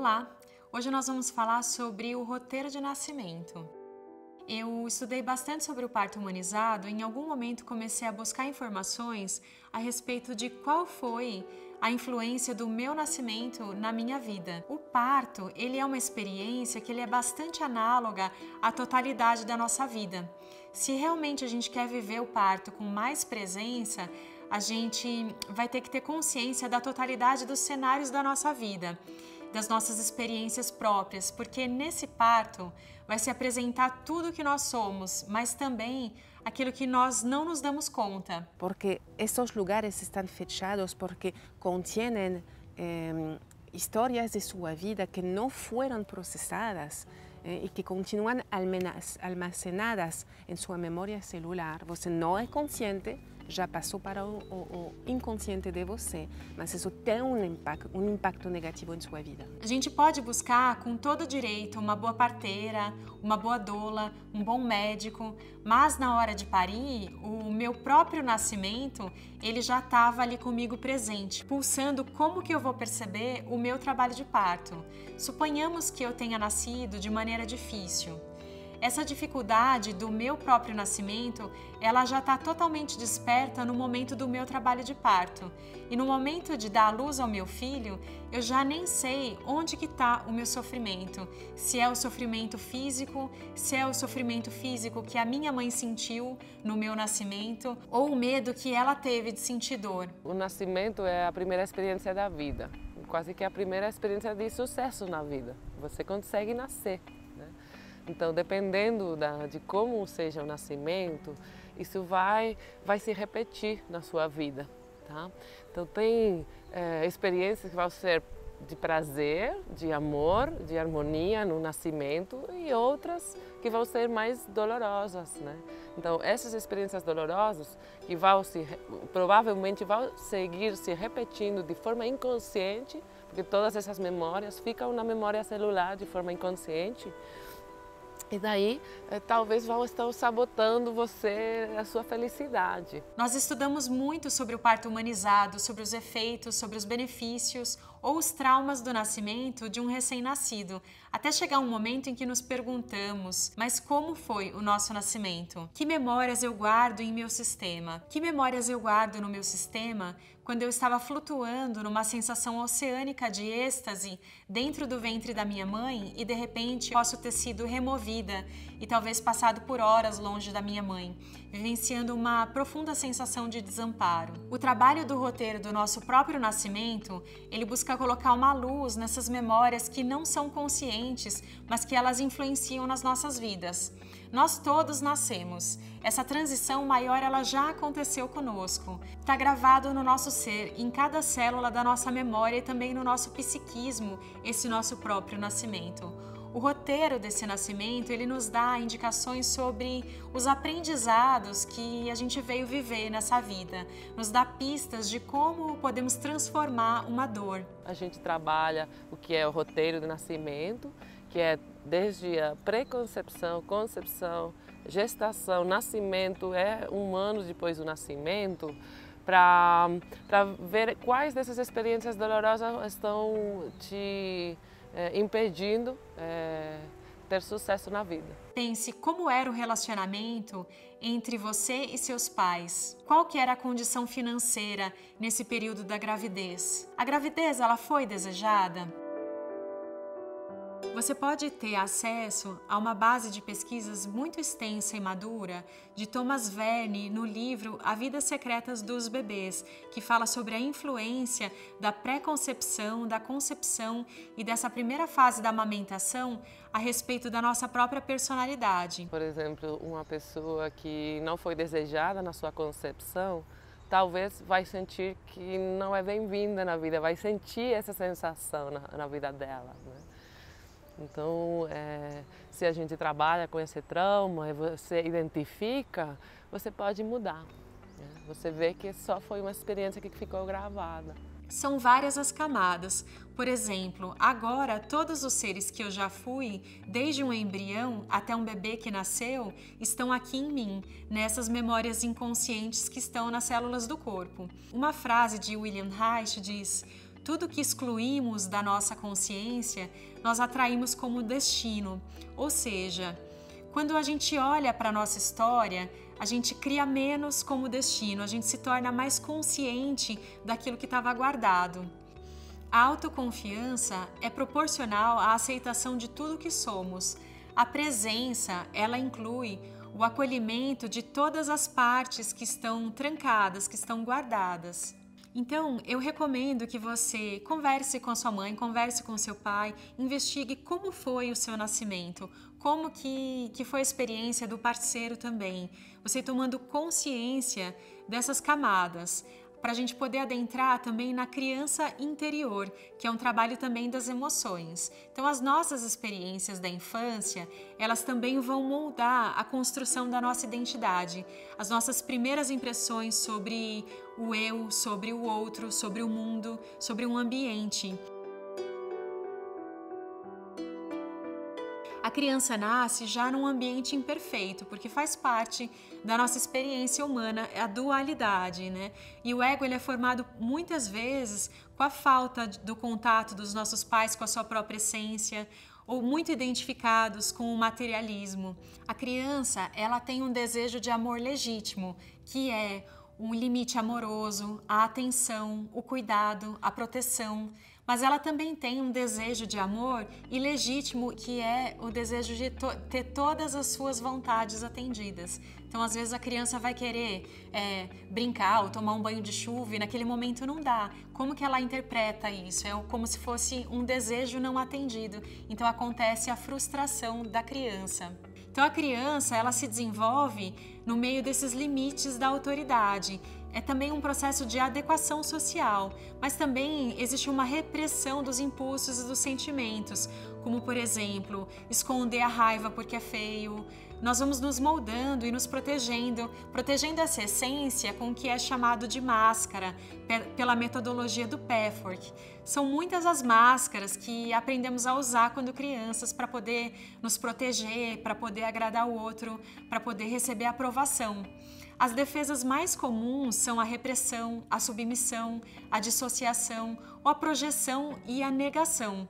Olá! Hoje nós vamos falar sobre o roteiro de nascimento. Eu estudei bastante sobre o parto humanizado e em algum momento comecei a buscar informações a respeito de qual foi a influência do meu nascimento na minha vida. O parto, ele é uma experiência que ele é bastante análoga à totalidade da nossa vida. Se realmente a gente quer viver o parto com mais presença, a gente vai ter que ter consciência da totalidade dos cenários da nossa vida, das nossas experiências próprias, porque nesse parto vai se apresentar tudo o que nós somos, mas também aquilo que nós não nos damos conta. Porque esses lugares estão fechados porque contêm histórias de sua vida que não foram processadas e que continuam almacenadas em sua memória celular. Você não é consciente, já passou para o inconsciente de você, mas isso tem um impacto negativo em sua vida. A gente pode buscar com todo direito uma boa parteira, uma boa doula, um bom médico, mas na hora de parir, o meu próprio nascimento, ele já estava ali comigo presente, pulsando como que eu vou perceber o meu trabalho de parto. Suponhamos que eu tenha nascido de maneira difícil. Essa dificuldade do meu próprio nascimento, ela já está totalmente desperta no momento do meu trabalho de parto. E no momento de dar à luz ao meu filho, eu já nem sei onde que está o meu sofrimento. Se é o sofrimento físico, se é o sofrimento físico que a minha mãe sentiu no meu nascimento, ou o medo que ela teve de sentir dor. O nascimento é a primeira experiência da vida, quase que a primeira experiência de sucesso na vida. Você consegue nascer. Então, dependendo de como seja o nascimento, isso vai se repetir na sua vida, tá? Então, tem experiências que vão ser de prazer, de amor, de harmonia no nascimento e outras que vão ser mais dolorosas, né? Então, essas experiências dolorosas que provavelmente vão seguir se repetindo de forma inconsciente, porque todas essas memórias ficam na memória celular de forma inconsciente. E daí, talvez vão estar sabotando você, a sua felicidade. Nós estudamos muito sobre o parto humanizado, sobre os efeitos, sobre os benefícios ou os traumas do nascimento de um recém-nascido, até chegar um momento em que nos perguntamos, mas como foi o nosso nascimento? Que memórias eu guardo em meu sistema? Que memórias eu guardo no meu sistema quando eu estava flutuando numa sensação oceânica de êxtase dentro do ventre da minha mãe e de repente posso ter sido removida e talvez passado por horas longe da minha mãe, vivenciando uma profunda sensação de desamparo. O trabalho do roteiro do nosso próprio nascimento, ele busca colocar uma luz nessas memórias que não são conscientes, mas que elas influenciam nas nossas vidas. Nós todos nascemos. Essa transição maior, ela já aconteceu conosco. Está gravado no nosso ser, em cada célula da nossa memória e também no nosso psiquismo, esse nosso próprio nascimento. O roteiro desse nascimento, ele nos dá indicações sobre os aprendizados que a gente veio viver nessa vida. Nos dá pistas de como podemos transformar uma dor. A gente trabalha o que é o roteiro do nascimento, que é desde a pré-concepção, concepção, gestação, nascimento, um ano depois do nascimento, para ver quais dessas experiências dolorosas estão te impedindo ter sucesso na vida. Pense como era o relacionamento entre você e seus pais. Qual que era a condição financeira nesse período da gravidez? A gravidez, ela foi desejada? Você pode ter acesso a uma base de pesquisas muito extensa e madura de Thomas Verne no livro A Vidas Secretas dos Bebês, que fala sobre a influência da pré-concepção, da concepção e dessa primeira fase da amamentação a respeito da nossa própria personalidade. Por exemplo, uma pessoa que não foi desejada na sua concepção, talvez vai sentir que não é bem-vinda na vida, vai sentir essa sensação na vida dela, né? Então, se a gente trabalha com esse trauma e você identifica, você pode mudar, né? Você vê que só foi uma experiência que ficou gravada. São várias as camadas. Por exemplo, agora todos os seres que eu já fui, desde um embrião até um bebê que nasceu, estão aqui em mim, nessas memórias inconscientes que estão nas células do corpo. Uma frase de William Reich diz: Tudo que excluímos da nossa consciência, nós atraímos como destino. Ou seja, quando a gente olha para a nossa história, a gente cria menos como destino, a gente se torna mais consciente daquilo que estava guardado. A autoconfiança é proporcional à aceitação de tudo que somos. A presença, ela inclui o acolhimento de todas as partes que estão trancadas, que estão guardadas. Então, eu recomendo que você converse com a sua mãe, converse com o seu pai, investigue como foi o seu nascimento, como que foi a experiência do parceiro também. Você tomando consciência dessas camadas, para a gente poder adentrar também na criança interior, que é um trabalho também das emoções. Então, as nossas experiências da infância, elas também vão moldar a construção da nossa identidade. As nossas primeiras impressões sobre o eu, sobre o outro, sobre o mundo, sobre um ambiente. A criança nasce já num ambiente imperfeito, porque faz parte da nossa experiência humana, a dualidade, né? E o ego, ele é formado muitas vezes com a falta do contato dos nossos pais com a sua própria essência, ou muito identificados com o materialismo. A criança, ela tem um desejo de amor legítimo, que é um limite amoroso, a atenção, o cuidado, a proteção. Mas ela também tem um desejo de amor ilegítimo, que é o desejo de ter todas as suas vontades atendidas. Então, às vezes, a criança vai querer brincar ou tomar um banho de chuva e naquele momento não dá. Como que ela interpreta isso? É como se fosse um desejo não atendido. Então, acontece a frustração da criança. Então, a criança, ela se desenvolve no meio desses limites da autoridade. É também um processo de adequação social, mas também existe uma repressão dos impulsos e dos sentimentos, como, por exemplo, esconder a raiva porque é feio. Nós vamos nos moldando e nos protegendo essa essência com o que é chamado de máscara, pela metodologia do Pathwork. São muitas as máscaras que aprendemos a usar quando crianças para poder nos proteger, para poder agradar o outro, para poder receber aprovação. As defesas mais comuns são a repressão, a submissão, a dissociação, ou a projeção e a negação.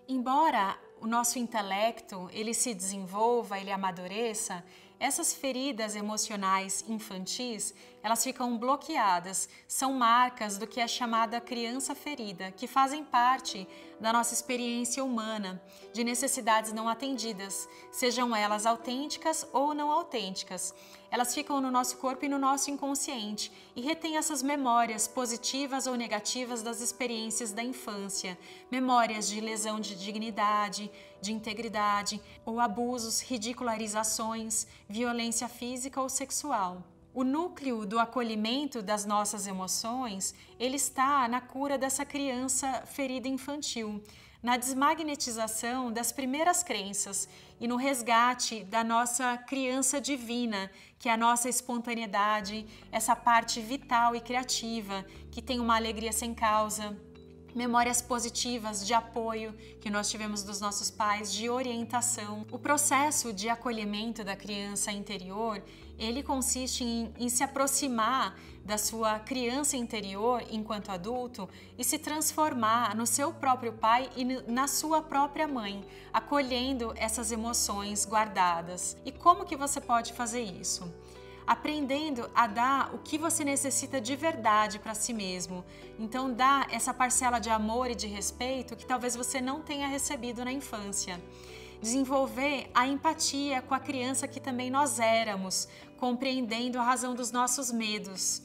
Embora o nosso intelecto ele se desenvolva, ele amadureça, essas feridas emocionais infantis, elas ficam bloqueadas, são marcas do que é chamada criança ferida, que fazem parte da nossa experiência humana, de necessidades não atendidas, sejam elas autênticas ou não autênticas. Elas ficam no nosso corpo e no nosso inconsciente e retêm essas memórias positivas ou negativas das experiências da infância, memórias de lesão de dignidade, de integridade, ou abusos, ridicularizações, violência física ou sexual. O núcleo do acolhimento das nossas emoções, ele está na cura dessa criança ferida infantil, na desmagnetização das primeiras crenças e no resgate da nossa criança divina, que é a nossa espontaneidade, essa parte vital e criativa, que tem uma alegria sem causa, memórias positivas de apoio que nós tivemos dos nossos pais, de orientação. O processo de acolhimento da criança interior, ele consiste em se aproximar da sua criança interior enquanto adulto e se transformar no seu próprio pai e na sua própria mãe, acolhendo essas emoções guardadas. E como que você pode fazer isso? Aprendendo a dar o que você necessita de verdade para si mesmo. Então, dá essa parcela de amor e de respeito que talvez você não tenha recebido na infância. Desenvolver a empatia com a criança que também nós éramos, compreendendo a razão dos nossos medos.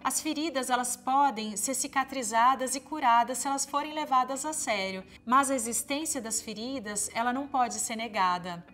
As feridas, elas podem ser cicatrizadas e curadas se elas forem levadas a sério, mas a existência das feridas, ela não pode ser negada.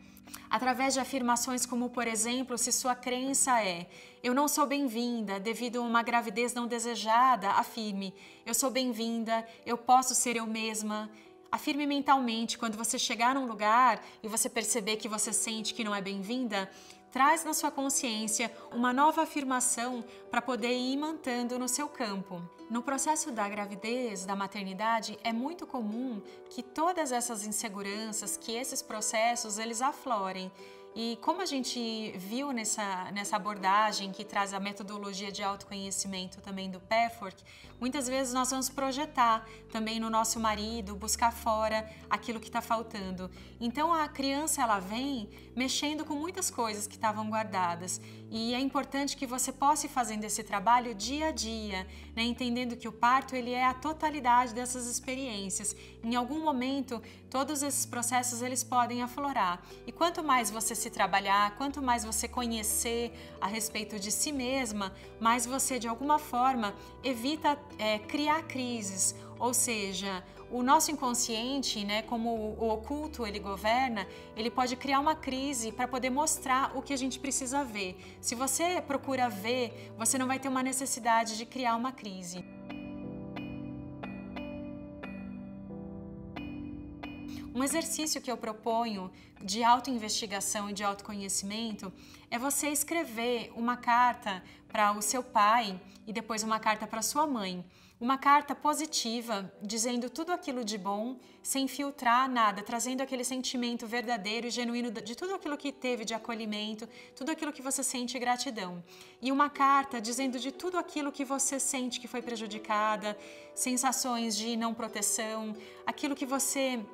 Através de afirmações como, por exemplo, se sua crença é eu não sou bem-vinda devido a uma gravidez não desejada, afirme eu sou bem-vinda, eu posso ser eu mesma. Afirme mentalmente, quando você chegar num lugar e você perceber que você sente que não é bem-vinda, traz na sua consciência uma nova afirmação para poder ir mantendo no seu campo. No processo da gravidez, da maternidade, é muito comum que todas essas inseguranças, que esses processos, eles aflorem. E como a gente viu nessa abordagem que traz a metodologia de autoconhecimento também do Pathwork, muitas vezes nós vamos projetar também no nosso marido, buscar fora aquilo que está faltando. Então a criança ela vem mexendo com muitas coisas que estavam guardadas e é importante que você possa ir fazendo esse trabalho dia a dia, né? Entendendo que o parto ele é a totalidade dessas experiências. Em algum momento todos esses processos eles podem aflorar e quanto mais você se trabalhar, quanto mais você conhecer a respeito de si mesma, mais você de alguma forma evita criar crises, ou seja, o nosso inconsciente, né, como o oculto ele governa, ele pode criar uma crise para poder mostrar o que a gente precisa ver. Se você procura ver, você não vai ter uma necessidade de criar uma crise. Um exercício que eu proponho de autoinvestigação e de autoconhecimento é você escrever uma carta para o seu pai e depois uma carta para sua mãe. Uma carta positiva, dizendo tudo aquilo de bom, sem filtrar nada, trazendo aquele sentimento verdadeiro e genuíno de tudo aquilo que teve de acolhimento, tudo aquilo que você sente gratidão. E uma carta dizendo de tudo aquilo que você sente que foi prejudicada, sensações de não proteção, aquilo que você,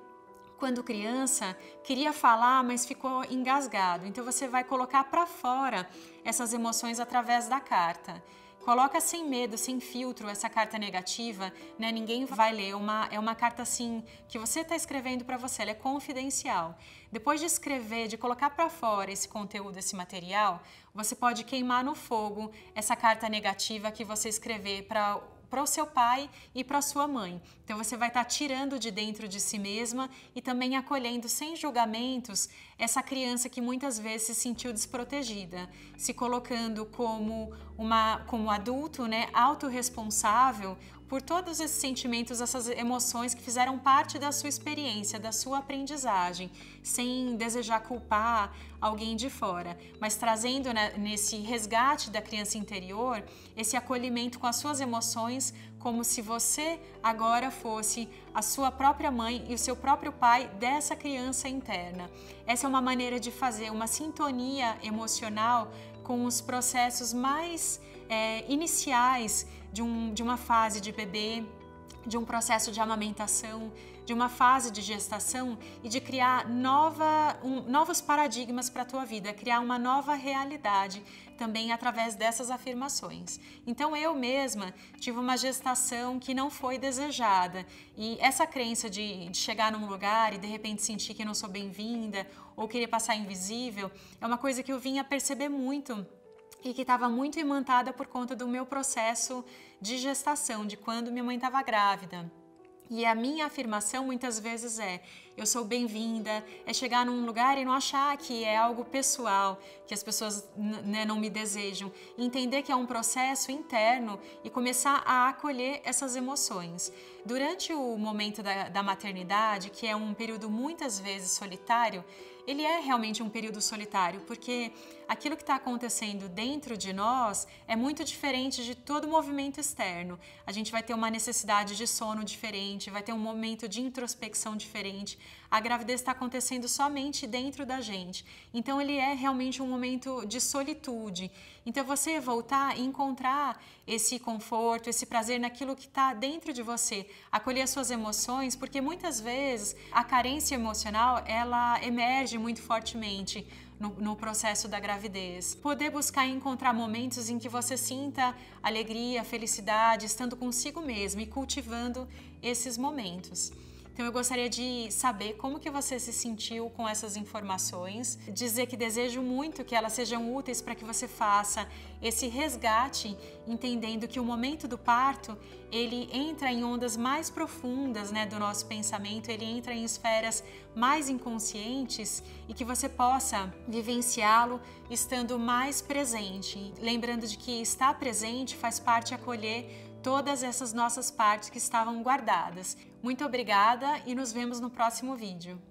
quando criança, queria falar, mas ficou engasgado. Então você vai colocar para fora essas emoções através da carta. Coloca sem medo, sem filtro essa carta negativa, né? Ninguém vai ler, é uma carta assim que você está escrevendo para você, ela é confidencial. Depois de escrever, de colocar para fora esse conteúdo, esse material, você pode queimar no fogo essa carta negativa que você escrever para o seu pai e para a sua mãe. Então você vai estar tirando de dentro de si mesma e também acolhendo sem julgamentos essa criança que muitas vezes se sentiu desprotegida, se colocando como adulto, né, autorresponsável por todos esses sentimentos, essas emoções que fizeram parte da sua experiência, da sua aprendizagem, sem desejar culpar alguém de fora, mas trazendo, né, nesse resgate da criança interior, esse acolhimento com as suas emoções, como se você agora fosse a sua própria mãe e o seu próprio pai dessa criança interna. Essa é uma maneira de fazer uma sintonia emocional com os processos mais iniciais de uma fase de bebê, de um processo de amamentação, de uma fase de gestação e de criar novos paradigmas para a tua vida, criar uma nova realidade também através dessas afirmações. Então eu mesma tive uma gestação que não foi desejada e essa crença de chegar num lugar e de repente sentir que não sou bem-vinda ou querer passar invisível é uma coisa que eu vinha perceber muito e que estava muito imantada por conta do meu processo de gestação, de quando minha mãe estava grávida. E a minha afirmação muitas vezes eu sou bem-vinda, é chegar num lugar e não achar que é algo pessoal, que as pessoas, né, não me desejam. Entender que é um processo interno e começar a acolher essas emoções. Durante o momento da maternidade, que é um período muitas vezes solitário, ele é realmente um período solitário, porque aquilo que está acontecendo dentro de nós é muito diferente de todo o movimento externo. A gente vai ter uma necessidade de sono diferente, vai ter um momento de introspecção diferente. A gravidez está acontecendo somente dentro da gente. Então ele é realmente um momento de solitude. Então você voltar e encontrar esse conforto, esse prazer naquilo que está dentro de você, acolher as suas emoções, porque muitas vezes a carência emocional ela emerge muito fortemente no processo da gravidez. Poder buscar e encontrar momentos em que você sinta alegria, felicidade, estando consigo mesmo e cultivando esses momentos. Então eu gostaria de saber como que você se sentiu com essas informações, dizer que desejo muito que elas sejam úteis para que você faça esse resgate, entendendo que o momento do parto, ele entra em ondas mais profundas, né, do nosso pensamento, ele entra em esferas mais inconscientes e que você possa vivenciá-lo estando mais presente, lembrando de que estar presente faz parte acolher todas essas nossas partes que estavam guardadas. Muito obrigada e nos vemos no próximo vídeo.